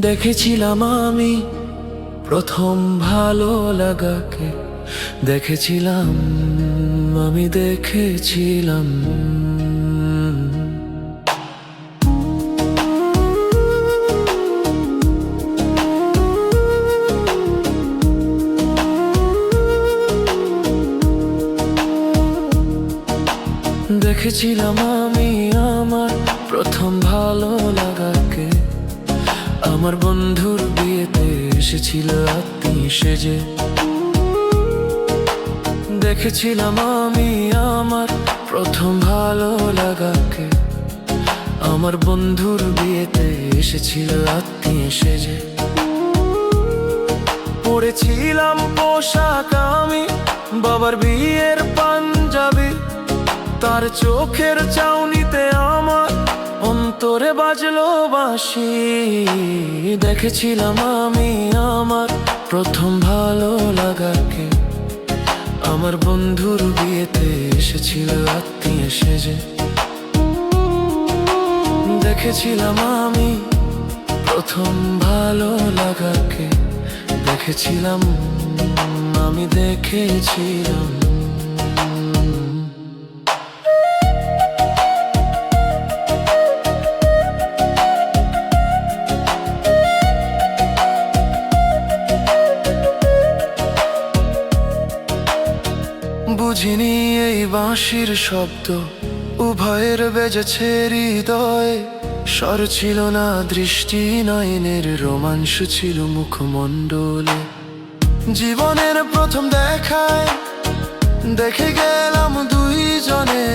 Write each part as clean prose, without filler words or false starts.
দেখেছিলাম আমি প্রথম ভালো লাগাকে, দেখেছিলাম আমি দেখেছিলাম। দেখেছিলাম আমি আমার প্রথম ভালো লাগাকে, আমার বন্ধুর বিয়েতে এসেছিল আত্মীয় সেজে। দেখেছিলাম আমি আমার প্রথম ভালো লাগাকে, আমার বন্ধুর বিয়েতে এসেছিল আত্মীয় সেজে। পরেছিলাম পোশাক আমি বাবার বিয়ের পাঞ্জাবি, তার চোখের চাউনিতে আমার অন্তরে বাজলো বাঁশি। দেখেছিলাম আমি আমার প্রথম ভালো লাগাকে, আমার বন্ধুর বিয়েতে এসেছিল আত্মীয় সেজে। দেখেছিলাম আমি প্রথম ভালো লাগাকে, দেখেছিলাম আমি দেখেছিলাম। বুঝিনি এই বাঁশির শব্দ উভয়ের বেজেছে হৃদয়ে, স্বর ছিল না দৃষ্টি নয়নের, রোমাঞ্চ ছিল মুখমণ্ডলে। জীবনের প্রথম দেখায় দেখে গেলাম দুইজনে,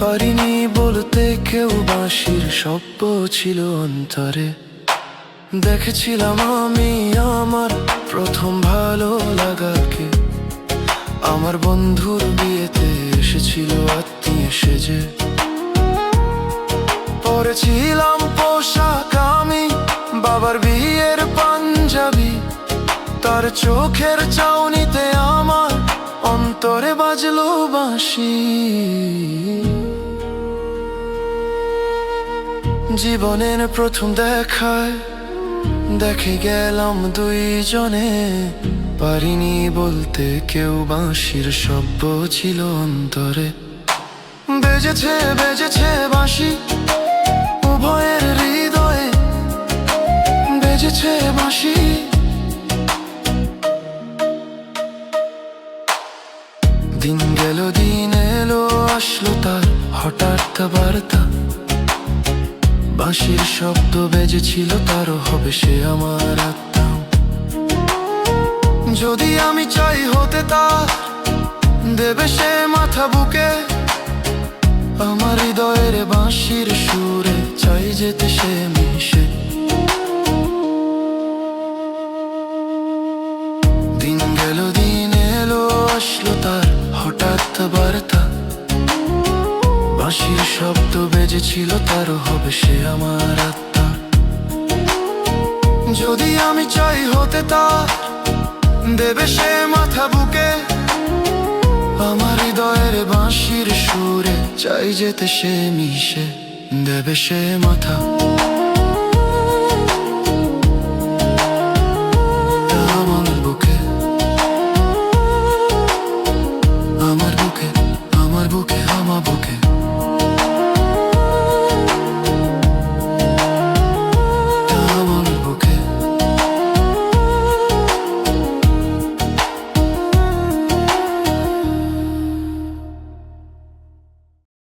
পারিনি বলতে কেউ বাঁশির শব্দ ছিল অন্তরে। দেখেছিলাম আমি আমার প্রথম ভালো লাগাকে, আমার বন্ধুর বিয়েতে এসেছিল আত্মীয় সেজে। পরেছিলাম পোশাক আমি বাবার বিয়ের পাঞ্জাবি, তার চোখের চাউনিতে আমার অন্তরে বাজলো বাঁশি। জীবনের প্রথম দেখায় দেখে গেলাম দুইজনে, পারিনি বলতে কেউ বাঁশির শব্দ ছিল অন্তরে। বেজেছে বেজেছে বাঁশি উভয়ের হৃদয়ে, বেজেছে বাঁশি। দিন গেল দিন এলো আসলো তার হঠাৎ বার্তা, বাঁশির শব্দ বেজেছিল তারও হবে সে আমার আত্মা। যদি আমি চাই হতে তার দেবে সে মাথা বুকে, আমার হৃদয়ের বাঁশির সুরে চাই যেতে সে মিশে। দিন গেল দিন এলো আসলো তার হঠাৎ বার্তা, বাঁশির শব্দ বেজেছিল তারও হবে সে আমার আত্মা। যদি আমি চাই হতে তার দেবে সে মাথা বুকে, আমার হৃদয়ের বাঁশির সুরে চাই যেতে সে মিশে, দেবে সে মাথা।